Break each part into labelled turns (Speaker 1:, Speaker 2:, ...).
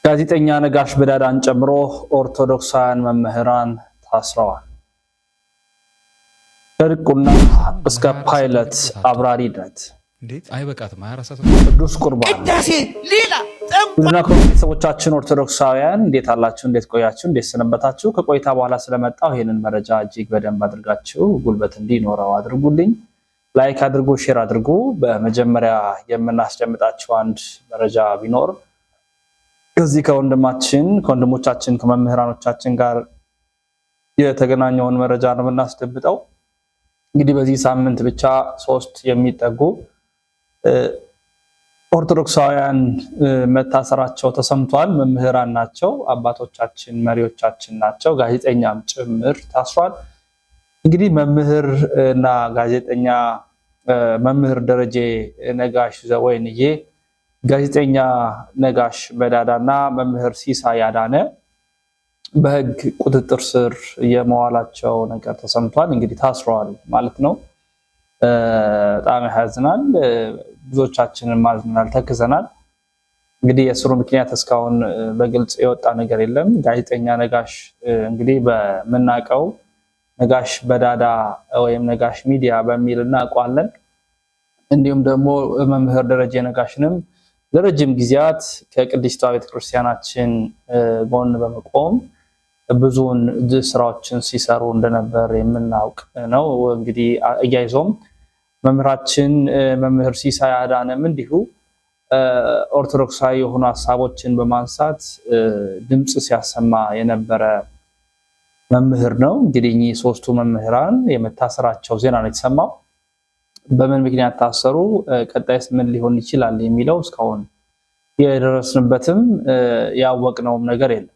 Speaker 1: ጋዜጠኛ ነጋሽ በዳዳን ጨምሮ ኦርቶዶክሳውያን መምህራን ታስረዋል። ከድቁና እስከ ፓይለት አብራሪነት
Speaker 2: እንዴት አይበቃትም? 24
Speaker 1: ቅዱስ ቁርባን ቅዳሴ ሌላ እና ቤተሰቦቻችን ኦርቶዶክሳውያን እንዴት አላችሁ? እንዴት ቆያችሁ? እንዴት ሰነበታችሁ? ከቆይታ በኋላ ስለመጣው ይሄንን መረጃ እጅግ በደንብ አድርጋችሁ ጉልበት እንዲኖረው አድርጉልኝ። ላይክ አድርጉ፣ ሼር አድርጉ። በመጀመሪያ የምናስደምጣችሁ አንድ መረጃ ቢኖር ከዚህ ከወንድሞቻችን ከመምህራኖቻችን ጋር የተገናኘውን መረጃ ነው የምናስደምጠው። እንግዲህ በዚህ ሳምንት ብቻ 3 የሚጠጉ ኦርቶዶክሳውያን መታሰራቸው ተሰምቷል። መምህራን ናቸው፣ አባቶቻችን መሪዎቻችን ናቸው፣ ጋዜጠኛም ጭምር ታስሯል። እንግዲህ መምህር እና ጋዜጠኛ መምህር ደረጀ ነጋሽ ዘወይንዬ፣ ጋዜጠኛ ነጋሽ በዳዳና መምህር ሲሳይ አዳነ በህግ ቁጥጥር ስር የመዋላቸው ነገር ተሰምቷል። እንግዲህ ታስረዋል ማለት ነው። በጣም ያሳዝናል። ብዙዎቻችንን ማዝናል፣ ተክዘናል። እንግዲህ የእስሩ ምክንያት እስካሁን በግልጽ የወጣ ነገር የለም። ጋዜጠኛ ነጋሽ እንግዲህ በምናውቀው ነጋሽ በዳዳ ወይም ነጋሽ ሚዲያ በሚል እናውቀዋለን። እንዲሁም ደግሞ መምህር ደረጀ ነጋሽንም ለረጅም ጊዜያት ከቅድስት ቤተክርስቲያናችን ጎን በመቆም ብዙውን ስራዎችን ሲሰሩ እንደነበር የምናውቅ ነው። እንግዲህ እያይዞም መምህራችን መምህር ሲሳይ አዳነም እንዲሁ ኦርቶዶክሳዊ የሆኑ ሀሳቦችን በማንሳት ድምጽ ሲያሰማ የነበረ መምህር ነው። እንግዲህ እኚህ 3ቱ መምህራን የመታሰራቸው ዜና ነው የተሰማው። በምን ምክንያት ታሰሩ፣ ቀጣይስ ምን ሊሆን ይችላል የሚለው እስካሁን የደረስንበትም ያወቅነውም ነገር የለም።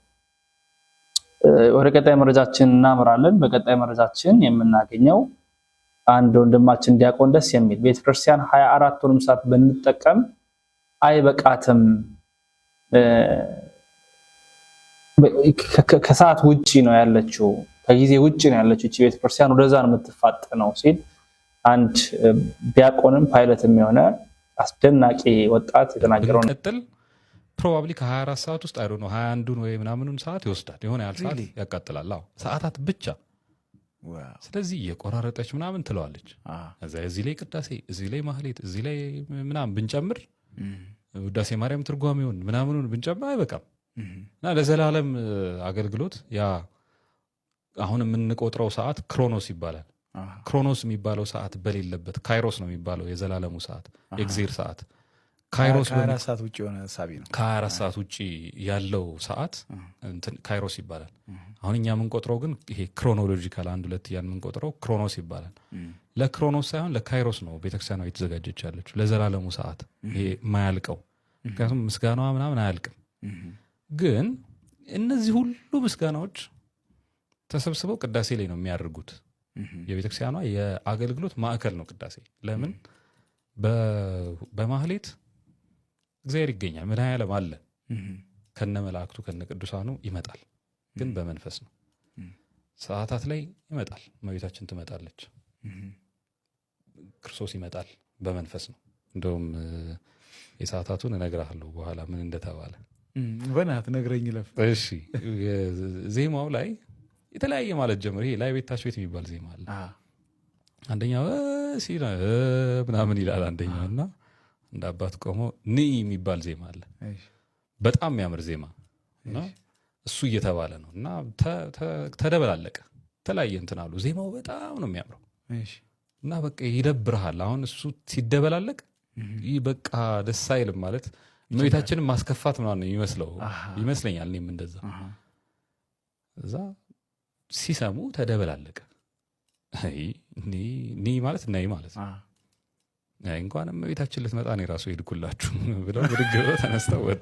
Speaker 1: ወደ ቀጣይ መረጃችን እናምራለን። በቀጣይ መረጃችን የምናገኘው አንድ ወንድማችን ዲያቆን ደስ የሚል ቤተክርስቲያን 24ቱንም ሰዓት ብንጠቀም አይበቃትም፣ ከሰዓት ውጪ ነው ያለችው፣ ከጊዜ ውጪ ነው ያለችው እቺ ቤተክርስቲያን ወደዛ ነው የምትፋጠነው ሲል አንድ ዲያቆንም ፓይለትም የሆነ አስደናቂ ወጣት የተናገረው ነው።
Speaker 2: ቀጥል ፕሮባብሊ ከ24 ሰዓት ውስጥ አይዶ ነው 21ዱን ወይ ምናምኑን ሰዓት ይወስዳል። የሆነ ያህል ሰዓት ያቃጥላል። አዎ ሰዓታት ብቻ። ስለዚህ የቆራረጠች ምናምን ትለዋለች። እዚህ ላይ ቅዳሴ፣ እዚህ ላይ ማህሌት፣ እዚህ ላይ ምናምን ብንጨምር ውዳሴ ማርያም ትርጓሜውን ምናምኑን ብንጨምር አይበቃም እና ለዘላለም አገልግሎት ያ አሁን የምንቆጥረው ሰዓት ክሮኖስ ይባላል። ክሮኖስ የሚባለው ሰዓት በሌለበት ካይሮስ ነው የሚባለው የዘላለሙ ሰዓት የእግዚአብሔር ሰዓት። ካይሮስ
Speaker 3: ከ24 ሰዓት ውጪ የሆነ ሳቢ ነው።
Speaker 2: ከ24 ሰዓት ውጪ ያለው ሰዓት ካይሮስ ይባላል። አሁን እኛ የምንቆጥረው ግን ይሄ ክሮኖሎጂካል 1-2 ያን የምንቆጥረው ክሮኖስ ይባላል። ለክሮኖስ ሳይሆን ለካይሮስ ነው ቤተክርስቲያኗ የተዘጋጀች ያለችው ለዘላለሙ ሰዓት፣ ይሄ የማያልቀው። ምክንያቱም ምስጋናዋ ምናምን አያልቅም። ግን እነዚህ ሁሉ ምስጋናዎች ተሰብስበው ቅዳሴ ላይ ነው የሚያደርጉት። የቤተክርስቲያኗ የአገልግሎት ማዕከል ነው ቅዳሴ። ለምን በማህሌት እግዚአብሔር ይገኛል፣ መድኃኔዓለም አለ፣ ከነ መላእክቱ ከነ ቅዱሳኑ ይመጣል፣ ግን በመንፈስ ነው። ሰዓታት ላይ ይመጣል፣ እመቤታችን ትመጣለች፣ ክርስቶስ ይመጣል፣ በመንፈስ ነው። እንደውም የሰዓታቱን እነግርሃለሁ በኋላ ምን እንደተባለ።
Speaker 3: በናት ነግረኝ ለፍ።
Speaker 2: እሺ ዜማው ላይ የተለያየ ማለት ጀምር። ይሄ ላይ ቤታች ቤት የሚባል ዜማ አለ። አንደኛው ሲና ምናምን ይላል አንደኛው እና እንደ አባት ቆሞ ኒ የሚባል ዜማ አለ። በጣም የሚያምር ዜማ እና እሱ እየተባለ ነው እና ተደበላለቀ። ተለያየ እንትን አሉ። ዜማው በጣም ነው የሚያምረው እና በቃ ይደብርሃል። አሁን እሱ ሲደበላለቅ በቃ ደስ አይልም ማለት እመቤታችንን ማስከፋት ምናምን የሚመስለው ይመስለኛል። እኔም እንደዛ እዛ ሲሰሙ ተደበላለቀ። ኒ ማለት ናይ ማለት እንኳንም እመቤታችን ልትመጣ ነው ራሱ ሄድኩላችሁ ብለው ብድግ ብለው ተነስተው ወጡ።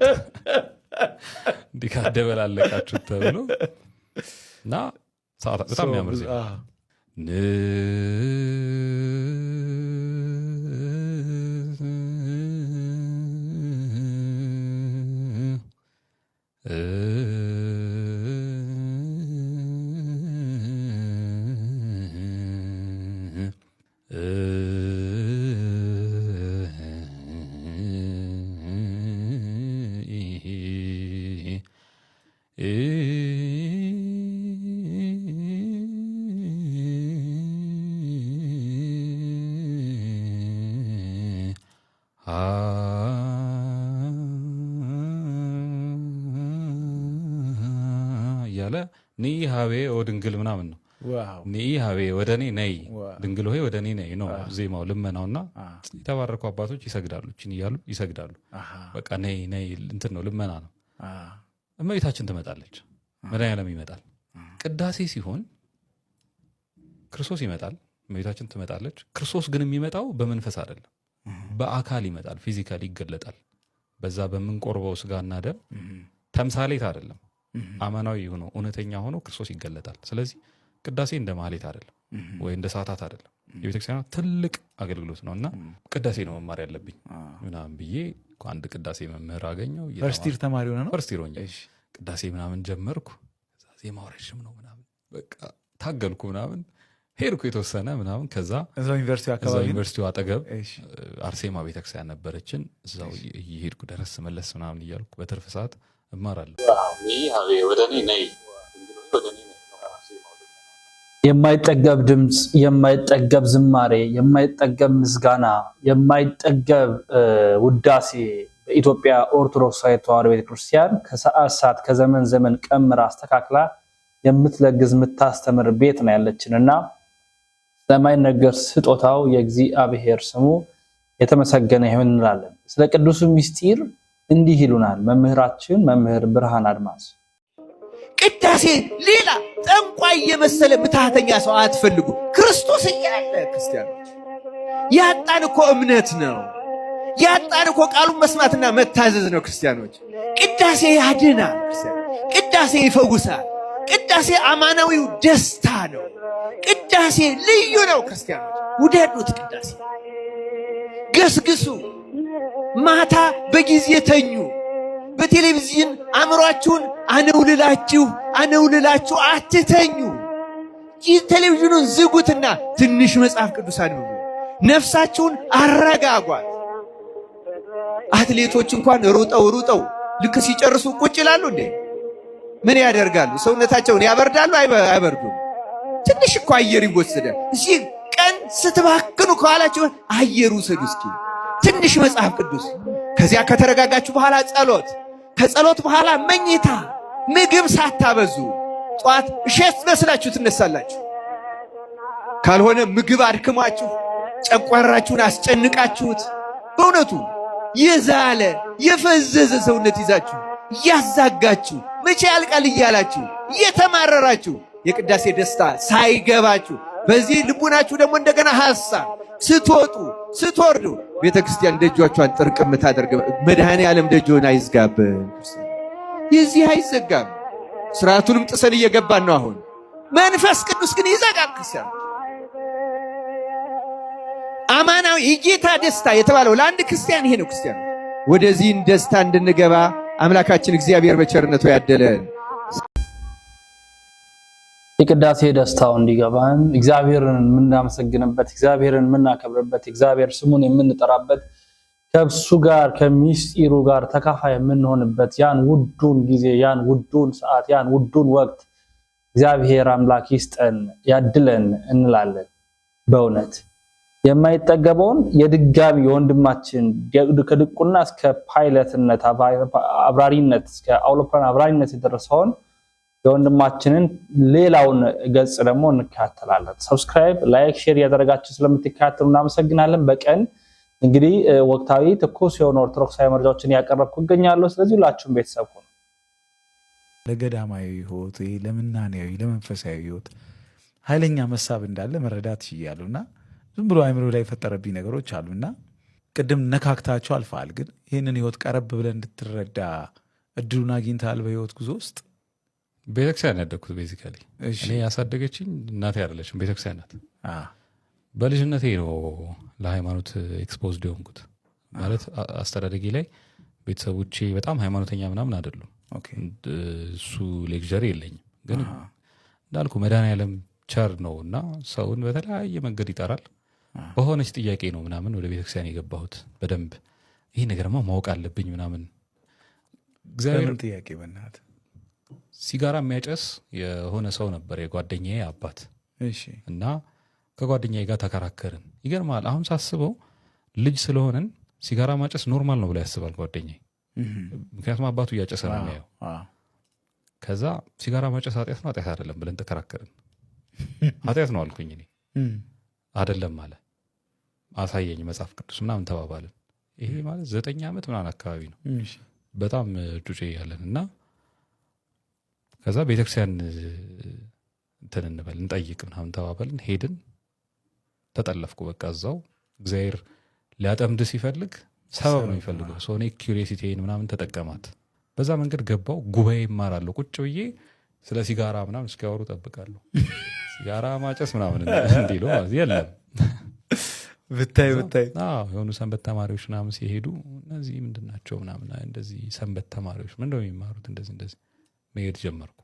Speaker 2: እንዲህ ካደበላለቃችሁ ተብሎ እና ሰዓታት በጣም የሚያምር ዜማ እያለ ኒ ሀቤ ወድንግል ምናምን ነው። ኒ ሀቤ ወደ እኔ ነይ ድንግል ሆይ ወደ እኔ ነይ ነው ዜማው ልመናውና የተባረኩ አባቶች ይሰግዳሉ፣ እችን እያሉ ይሰግዳሉ። በቃ ነይ ነይ እንትን ነው ልመና ነው። እመቤታችን ትመጣለች፣ መድኃኒዓለም ይመጣል። ቅዳሴ ሲሆን ክርስቶስ ይመጣል፣ እመቤታችን ትመጣለች። ክርስቶስ ግን የሚመጣው በመንፈስ አይደለም፣ በአካል ይመጣል፣ ፊዚካሊ ይገለጣል። በዛ በምንቆርበው ስጋና ደም ተምሳሌት አይደለም፣ አማናዊ ሆኖ እውነተኛ ሆኖ ክርስቶስ ይገለጣል። ስለዚህ ቅዳሴ እንደ ማህሌት አይደለም ወይ እንደ ሰዓታት አይደለም። የቤተክርስቲያን ትልቅ አገልግሎት ነውና ቅዳሴ ነው መማር ያለብኝ ምናምን ብዬ አንድ ቅዳሴ መምህር አገኘው።
Speaker 3: ፈርስት ይር ተማሪ ሆነ ነው
Speaker 2: ፈርስት ይር ሆኜ ቅዳሴ ምናምን ጀመርኩ። ዜማው ረጅም ነው ምናምን በቃ ታገልኩ ምናምን ሄድኩ የተወሰነ ምናምን። ከዛ
Speaker 3: እዛው
Speaker 2: ዩኒቨርሲቲው አጠገብ አርሴማ ቤተክርስቲያን ነበረችን። እዛው እየሄድኩ ደረስ መለስ ምናምን እያልኩ በትርፍ ሰዓት እማራለሁ።
Speaker 1: የማይጠገብ ድምፅ፣ የማይጠገብ ዝማሬ፣ የማይጠገብ ምስጋና፣ የማይጠገብ ውዳሴ በኢትዮጵያ ኦርቶዶክስ ተዋሕዶ ቤተክርስቲያን ከሰዓት ሰዓት ከዘመን ዘመን ቀምራ አስተካክላ የምትለግዝ የምታስተምር ቤት ነው ያለችንና ስለማይነገር ስጦታው የእግዚአብሔር ስሙ የተመሰገነ ይሁን እንላለን። ስለ ቅዱሱ ምስጢር እንዲህ ይሉናል መምህራችን መምህር ብርሃን አድማስ።
Speaker 4: ቅዳሴ ሌላ ጠንቋይ የመሰለ ምትሃተኛ ሰው አትፈልጉ። ክርስቶስ እያለ ክርስቲያኖች ያጣን እኮ እምነት ነው። ያጣን እኮ ቃሉን መስማትና መታዘዝ ነው። ክርስቲያኖች ቅዳሴ ያድናል። ቅዳሴ ይፈውሳል። ቅዳሴ አማናዊው ደስታ ነው። ቅዳሴ ልዩ ነው። ክርስቲያኖች ውደዱት። ቅዳሴ ገስግሱ። ማታ በጊዜ ተኙ። በቴሌቪዥን አእምሯችሁን አነውልላችሁ አትተኙ። ይህ ቴሌቪዥኑን ዝጉትና ትንሽ መጽሐፍ ቅዱስ አንብቡ። ነፍሳችሁን አረጋጓት። አትሌቶች እንኳን ሩጠው ልክ ሲጨርሱ ቁጭ ይላሉ እንዴ? ምን ያደርጋሉ? ሰውነታቸውን ያበርዳሉ? አይበርዱም? ትንሽ እኮ አየር ይወሰዳል። እዚህ ቀን ስትባክኑ ከኋላችሁ አየር ውሰዱ እስኪ፣ ትንሽ መጽሐፍ ቅዱስ። ከዚያ ከተረጋጋችሁ በኋላ ጸሎት፣ ከጸሎት በኋላ መኝታ። ምግብ ሳታበዙ ጧት እሸት መስላችሁ ትነሳላችሁ። ካልሆነ ምግብ አድክሟችሁ ጨጓራችሁን አስጨንቃችሁት በእውነቱ የዛለ የፈዘዘ ሰውነት ይዛችሁ እያዛጋችሁ መቼ ያልቃል እያላችሁ እየተማረራችሁ የቅዳሴ ደስታ ሳይገባችሁ በዚህ ልቡናችሁ ደግሞ እንደገና ሐሳብ ስትወጡ ስትወርዱ ቤተ ክርስቲያን ደጆቿን ጥርቅም ታደርግ። መድኃኔ ዓለም ደጆን አይዝጋብን። የዚህ አይዘጋም። ስርዓቱንም ጥሰን እየገባን ነው። አሁን መንፈስ ቅዱስ ግን ይዘጋል። ክርስቲያን አማናዊ የጌታ ደስታ የተባለው ለአንድ ክርስቲያን ይሄ ነው። ክርስቲያን ወደዚህን ደስታ እንድንገባ አምላካችን እግዚአብሔር በቸርነቱ ያደለን።
Speaker 1: የቅዳሴ ደስታው እንዲገባን እግዚአብሔርን የምናመሰግንበት፣ እግዚአብሔርን የምናከብርበት፣ እግዚአብሔር ስሙን የምንጠራበት፣ ከእሱ ጋር ከምስጢሩ ጋር ተካፋይ የምንሆንበት ያን ውዱን ጊዜ፣ ያን ውዱን ሰዓት፣ ያን ውዱን ወቅት እግዚአብሔር አምላክ ይስጠን ያድለን እንላለን። በእውነት የማይጠገበውን የድጋሚ የወንድማችን ከድቁና እስከ ፓይለትነት አብራሪነት እስከ አውሮፕላን አብራሪነት የደረሰውን የወንድማችንን ሌላውን ገጽ ደግሞ እንከታተላለን። ሰብስክራይብ፣ ላይክ፣ ሼር ያደረጋችሁ ስለምትከታተሉ እናመሰግናለን። በቀን እንግዲህ ወቅታዊ ትኩስ የሆኑ ኦርቶዶክሳዊ መረጃዎችን ያቀረብኩ እገኛለሁ። ስለዚህ ሁላችሁም ቤተሰብ ሁኑ።
Speaker 3: ለገዳማዊ ሕይወት ለምናኔያዊ ለመንፈሳዊ ሕይወት ኃይለኛ መሳብ እንዳለ መረዳት ይያሉና ዝም ብሎ አይምሮ ላይ የፈጠረብኝ ነገሮች አሉና ቅድም ነካክታቸው አልፈዋል። ግን ይህንን ሕይወት ቀረብ ብለን እንድትረዳ እድሉን አግኝተሃል በሕይወት ጉዞ ውስጥ?
Speaker 2: ቤተክርስቲያን ያደግኩት ቤዚካሊ እኔ ያሳደገችኝ እናቴ አይደለችም፣ ቤተክርስቲያን ናት። በልጅነቴ ነው ለሃይማኖት ኤክስፖዝድ የሆንኩት። ማለት አስተዳደጌ ላይ ቤተሰቦቼ በጣም ሃይማኖተኛ ምናምን አይደሉም። እሱ ሌክቸር የለኝም። ግን እንዳልኩ መድኃኔዓለም ቸር ነው እና ሰውን በተለያየ መንገድ ይጠራል። በሆነች ጥያቄ ነው ምናምን ወደ ቤተክርስቲያን የገባሁት። በደንብ ይህ ነገርማ ማወቅ አለብኝ ምናምን። እግዚአብሔር
Speaker 3: ጥያቄ በናት
Speaker 2: ሲጋራ የሚያጨስ የሆነ ሰው ነበር የጓደኛዬ አባት እና ከጓደኛዬ ጋር ተከራከርን። ይገርማል። አሁን ሳስበው ልጅ ስለሆነን ሲጋራ ማጨስ ኖርማል ነው ብሎ ያስባል ጓደኛዬ። ምክንያቱም አባቱ እያጨሰ ነው የሚያየው። ከዛ ሲጋራ ማጨስ ኃጢአት ነው ኃጢአት አይደለም ብለን ተከራከርን። ኃጢአት ነው አልኩኝ እኔ። አይደለም አለ። አሳየኝ መጽሐፍ ቅዱስ ምናምን ተባባልን። ይሄ ማለት 9 ዓመት ምናምን አካባቢ ነው። በጣም ጩጬ ያለን እና ከዛ ቤተክርስቲያን እንትን እንበል እንጠይቅ ምናምን ተባባልን። ሄድን፣ ተጠለፍኩ። በቃ እዛው እግዚአብሔር ሊያጠምድ ሲፈልግ ሰበብ ነው የሚፈልገው። ሰው እኔ ኪዩሪዮሲቲን ምናምን ተጠቀማት። በዛ መንገድ ገባው። ጉባኤ ይማራለሁ ቁጭ ብዬ ስለ ሲጋራ ምናምን እስኪያወሩ ጠብቃለሁ። ሲጋራ ማጨስ ምናምን እንዲሉ ማለት የለም
Speaker 3: ብታይ
Speaker 2: የሆኑ ሰንበት ተማሪዎች ምናምን ሲሄዱ እነዚህ ምንድን ናቸው ምናምን እንደዚህ ሰንበት ተማሪዎች ምንድነው የሚማሩት እንደዚህ መሄድ ጀመርኩ።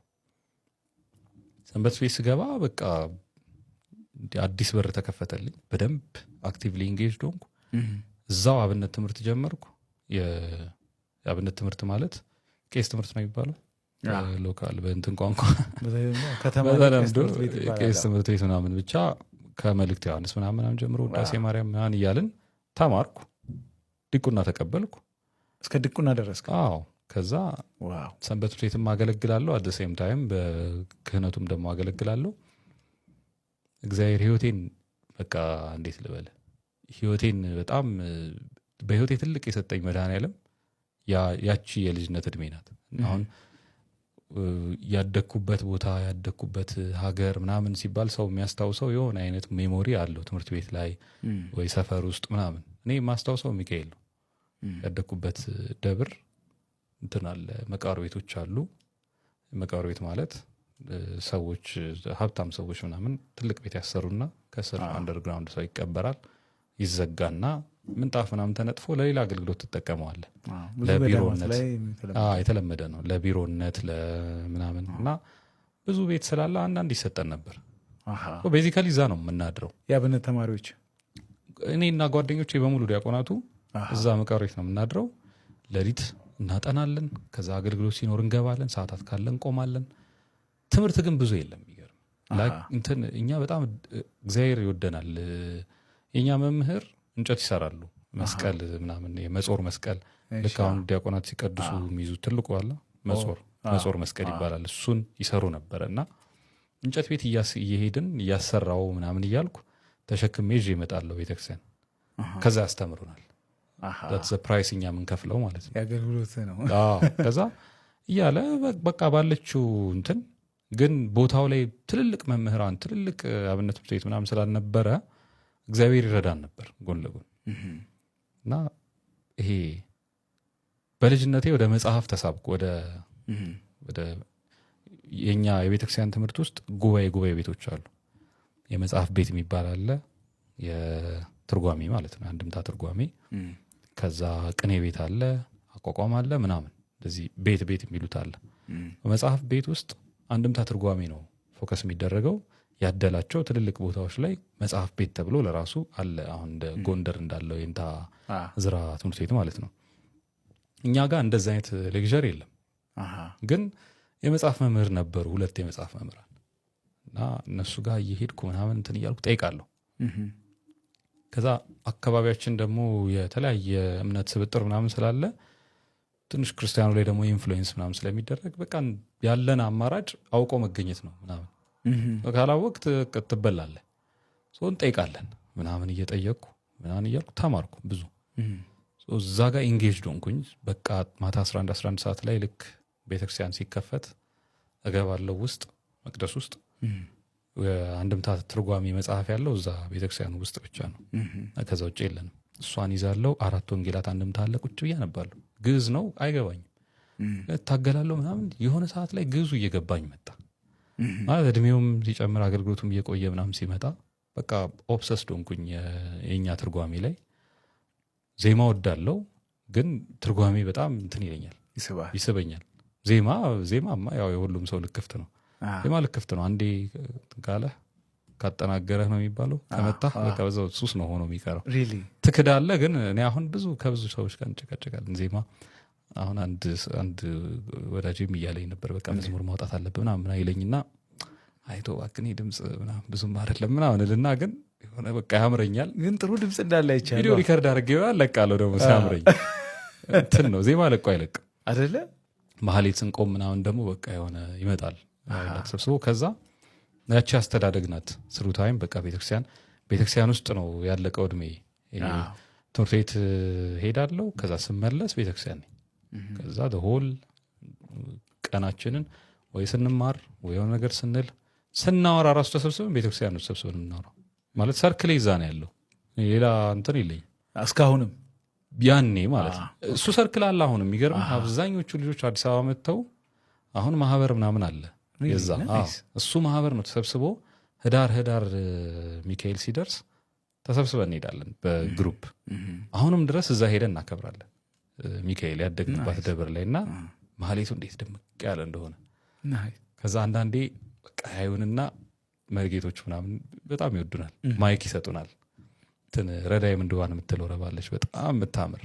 Speaker 2: ሰንበት ቤት ስገባ በቃ አዲስ በር ተከፈተልኝ። በደንብ አክቲቭሊ ኢንጌጅድ ሆንኩ። እዛው አብነት ትምህርት ጀመርኩ። የአብነት ትምህርት ማለት ቄስ ትምህርት ነው የሚባለው ሎካል በእንትን ቋንቋ በተለምዶ ቄስ ትምህርት ቤት ምናምን ብቻ ከመልእክት ዮሐንስ ምናምን ጀምሮ ውዳሴ ማርያም ምናምን እያልን ተማርኩ። ዲቁና ተቀበልኩ።
Speaker 3: እስከ ዲቁና ደረስክ?
Speaker 2: አዎ። ከዛ ሰንበት ቤትም አገለግላለሁ፣ አት ዘ ሴም ታይም በክህነቱም ደግሞ አገለግላለሁ። እግዚአብሔር ህይወቴን በቃ እንዴት ልበል፣ ህይወቴን በጣም በህይወቴ ትልቅ የሰጠኝ መድኃኔዓለም ያቺ የልጅነት እድሜ ናት። አሁን ያደግኩበት ቦታ ያደግኩበት ሀገር ምናምን ሲባል ሰው የሚያስታውሰው የሆነ አይነት ሜሞሪ አለው ትምህርት ቤት ላይ ወይ ሰፈር ውስጥ ምናምን። እኔ የማስታውሰው ሚካኤል ነው። ያደግኩበት ደብር እንትን አለ፣ መቃብር ቤቶች አሉ። መቃብር ቤት ማለት ሰዎች ሀብታም ሰዎች ምናምን ትልቅ ቤት ያሰሩና ከስር አንደርግራውንድ ሰው ይቀበራል። ይዘጋና ምንጣፍ ምናምን ተነጥፎ ለሌላ አገልግሎት ትጠቀመዋለህ። ለቢሮነት የተለመደ ነው። ለቢሮነት ለምናምን እና ብዙ ቤት ስላለ አንዳንድ ይሰጠን ነበር። ቤዚካሊ እዛ ነው የምናድረው።
Speaker 3: የአብነት ተማሪዎች
Speaker 2: እኔና ጓደኞቼ በሙሉ ዲያቆናቱ እዛ መቃብር ቤት ነው የምናድረው። ሌሊት እናጠናለን። ከዛ አገልግሎት ሲኖር እንገባለን። ሰዓታት ካለ እንቆማለን። ትምህርት ግን ብዙ የለም። ይገርም እኛ በጣም እግዚአብሔር ይወደናል። የኛ መምህር እንጨት ይሰራሉ፣ መስቀል ምናምን የመጾር መስቀል ልክ አሁን ዲያቆናት ሲቀድሱ የሚይዙት ትልቁ አለ መጾር መስቀል ይባላል። እሱን ይሰሩ ነበረ እና እንጨት ቤት እየሄድን እያሰራው ምናምን እያልኩ ተሸክሜ ይዤ እመጣለሁ ቤተክርስቲያን። ከዛ ያስተምሩናል። that's the price እኛ የምንከፍለው ማለት ነው።
Speaker 3: ያገልግሎት ነው።
Speaker 2: ከዛ እያለ በቃ ባለችው እንትን ግን ቦታው ላይ ትልልቅ መምህራን ትልልቅ አብነት ትምህርት ቤት ምናምን ስላልነበረ እግዚአብሔር ይረዳን ነበር ጎን ለጎን እና ይሄ በልጅነቴ ወደ መጽሐፍ ተሳብኩ። ወደ የኛ የቤተክርስቲያን ትምህርት ውስጥ ጉባኤ ቤቶች አሉ። የመጽሐፍ ቤት የሚባል አለ፣ የትርጓሜ ማለት ነው አንድምታ ትርጓሜ። ከዛ ቅኔ ቤት አለ፣ አቋቋም አለ ምናምን እንደዚህ ቤት የሚሉት አለ። በመጽሐፍ ቤት ውስጥ አንድምታ ትርጓሜ ነው ፎከስ የሚደረገው። ያደላቸው ትልልቅ ቦታዎች ላይ መጽሐፍ ቤት ተብሎ ለራሱ አለ። አሁን እንደ ጎንደር እንዳለው የንታ ዝራ ትምህርት ቤት ማለት ነው። እኛ ጋር እንደዚህ አይነት ሌክቸር የለም። ግን የመጽሐፍ መምህር ነበሩ፣ 2 የመጽሐፍ መምህራን እና እነሱ ጋር እየሄድኩ ምናምን እንትን እያልኩ ጠይቃለሁ። ከዛ አካባቢያችን ደግሞ የተለያየ እምነት ስብጥር ምናምን ስላለ ትንሽ ክርስቲያኑ ላይ ደግሞ ኢንፍሉዌንስ ምናምን ስለሚደረግ በቃ ያለን አማራጭ አውቆ መገኘት ነው ምናምን። ካላወቅ ትበላለህ። ሰው እንጠይቃለን ምናምን እየጠየቅኩ ምናምን እያልኩ ተማርኩ ብዙ። እዛ ጋር ኢንጌጅድ ሆንኩኝ። በቃ ማታ 11 ሰዓት ላይ ልክ ቤተክርስቲያን ሲከፈት እገባለሁ ውስጥ መቅደስ ውስጥ። አንድምታ ትርጓሜ መጽሐፍ ያለው እዛ ቤተክርስቲያን ውስጥ ብቻ ነው፣ ከዛ ውጭ የለንም። እሷን ይዛለሁ። 4 ወንጌላት አንድምታ አለ። ቁጭ ብዬ አነባለሁ። ግዕዝ ነው አይገባኝም፣ እታገላለሁ ምናምን። የሆነ ሰዓት ላይ ግዕዙ እየገባኝ መጣ። ማለት እድሜውም ሲጨምር አገልግሎቱም እየቆየ ምናምን ሲመጣ በቃ ኦብሰስድ ሆንኩኝ የኛ ትርጓሜ ላይ። ዜማ ወዳለው ግን ትርጓሜ በጣም እንትን ይለኛል፣ ይስበኛል። ዜማማ ያው የሁሉም ሰው ልክፍት ነው። ዜማ ልክፍት ነው። አንዴ ካለህ ካጠናገረህ ነው የሚባለው። ከመጣህ በቃ በዛው ሱስ ነው ሆኖ የሚቀረው። ትክዳለህ። ግን እኔ አሁን ከብዙ ሰዎች ጋር እንጨቃጨቃለን ዜማ። አሁን አንድ ወዳጅም እያለኝ ነበር በቃ መዝሙር ማውጣት አለብህ ምናምን አይለኝና አይቶ እባክህ ድምፅ ምናምን ብዙም አይደለም ምናምን እልና ግን የሆነ በቃ ያምረኛል። ግን
Speaker 3: ጥሩ ድምፅ እንዳለ አይቻለሁ።
Speaker 2: ቪዲዮ ሪከርድ አድርጌው አለቃለሁ ደግሞ ሲያምረኝ እንትን ነው ዜማ ለቆ አይለቅም
Speaker 3: አይደለ?
Speaker 2: ማህሌት ስንቆም ምናምን ደግሞ በቃ የሆነ ይመጣል ተሰብስቦ ከዛ ያቺ አስተዳደግ ናት ስሩ ታይም በቃ ቤተክርስቲያን ውስጥ ነው ያለቀው እድሜ ትምህርት ቤት ሄዳለሁ ከዛ ስመለስ ቤተክርስቲያን ነኝ ከዛ ሆል ቀናችንን ወይ ስንማር ወይ የሆነ ነገር ስናወራ ራሱ ተሰብስበን ቤተክርስቲያን ነው ተሰብስበን የምናወራው ማለት ሰርክል ይዛ ነው ያለው ሌላ እንትን የለኝ
Speaker 3: እስካሁንም
Speaker 2: ያኔ ማለት እሱ ሰርክል አለ አሁንም የሚገርም አብዛኞቹ ልጆች አዲስ አበባ መጥተው አሁን ማህበር ምናምን አለ የዛ እሱ ማህበር ነው ተሰብስቦ ህዳር ሚካኤል ሲደርስ ተሰብስበን እንሄዳለን በግሩፕ አሁንም ድረስ እዛ ሄደን እናከብራለን ሚካኤል ያደግንባት ደብር ላይና ማህሌቱ እንዴት ደምቅ ያለ እንደሆነ ከዛ አንዳንዴ በቃ ያዩንና መርጌቶች ምናምን በጣም ይወዱናል ማይክ ይሰጡናል ረዳይ ምንድዋን የምትለው ረባለች በጣም የምታምር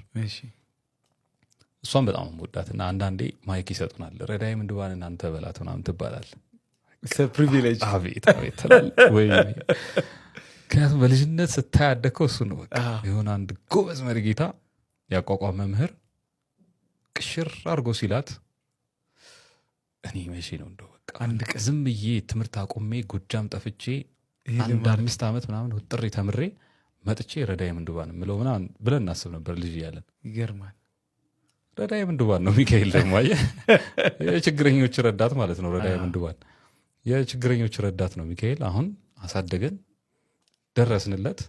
Speaker 2: እሷን በጣም ወዳትና አንዳንዴ ማይክ ይሰጡናል ረዳይ ምንድዋን እናንተ በላት ምናምን ትባላል
Speaker 3: ፕሪቪሌጅ
Speaker 2: አቤት ወይ ከያቱ በልጅነት ስታያደከው እሱ ነው በቃ የሆነ አንድ ጎበዝ መርጌታ ያቋቋመ መምህር ቅሽር አድርጎ ሲላት እኔ መቼ ነው እንደው በቃ አንድ ቀን ዝም ብዬ ትምህርት አቆሜ ጎጃም ጠፍቼ አንድ 5 ዓመት ምናምን ወጥሬ ተምሬ መጥቼ ረዳይ ምንድባን ምለው ምናምን ብለን እናስብ ነበር ልጅ ያለን
Speaker 3: ይገርማል
Speaker 2: ረዳይ ምንድባን ነው ሚካኤል ደግሞ የችግረኞች ረዳት ማለት ነው ረዳይ ምንድባን የችግረኞች ረዳት ነው ሚካኤል አሁን አሳደገን ደረስንለት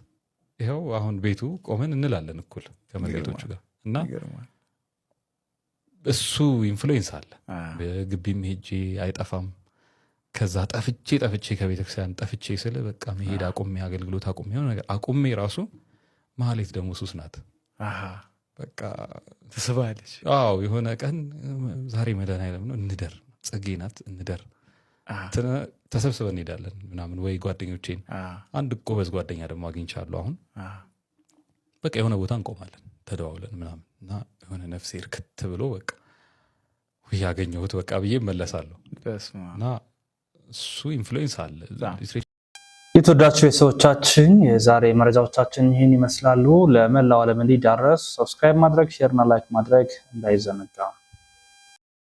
Speaker 2: ይሄው አሁን ቤቱ ቆመን እንላለን እኩል ከመርጌቶቹ ጋር እና እሱ ኢንፍሉዌንስ አለ በግቢም ሄጄ አይጠፋም ከዛ ጠፍቼ ከቤተክርስቲያን ጠፍቼ ስለ በቃ መሄድ አቁሜ አገልግሎት አቁሜ የሆነ ነገር አቁሜ ራሱ ማህሌት ደግሞ ሱስ ናት በቃ
Speaker 3: ተስባለች
Speaker 2: የሆነ ቀን ዛሬ መድኃኒዓለም ነው እንደር ጽጌ ናት እንደር ተሰብስበን እንሄዳለን ምናምን ወይ ጓደኞቼን አንድ ጎበዝ ጓደኛ ደግሞ አግኝቻለሁ አሁን በቃ የሆነ ቦታ እንቆማለን ተደዋውለን ምናምን እና የሆነ ነፍሴ እርክት ብሎ በቃ ያገኘሁት በቃ ብዬ መለሳለሁ እና እሱ ኢንፍሉዌንስ አለ
Speaker 1: የተወዳችሁ የሰዎቻችን የዛሬ መረጃዎቻችን ይህን ይመስላሉ ለመላው ዓለም እንዲዳረስ ሰብስክራይብ ማድረግ ሼር እና ላይክ ማድረግ እንዳይዘነጋ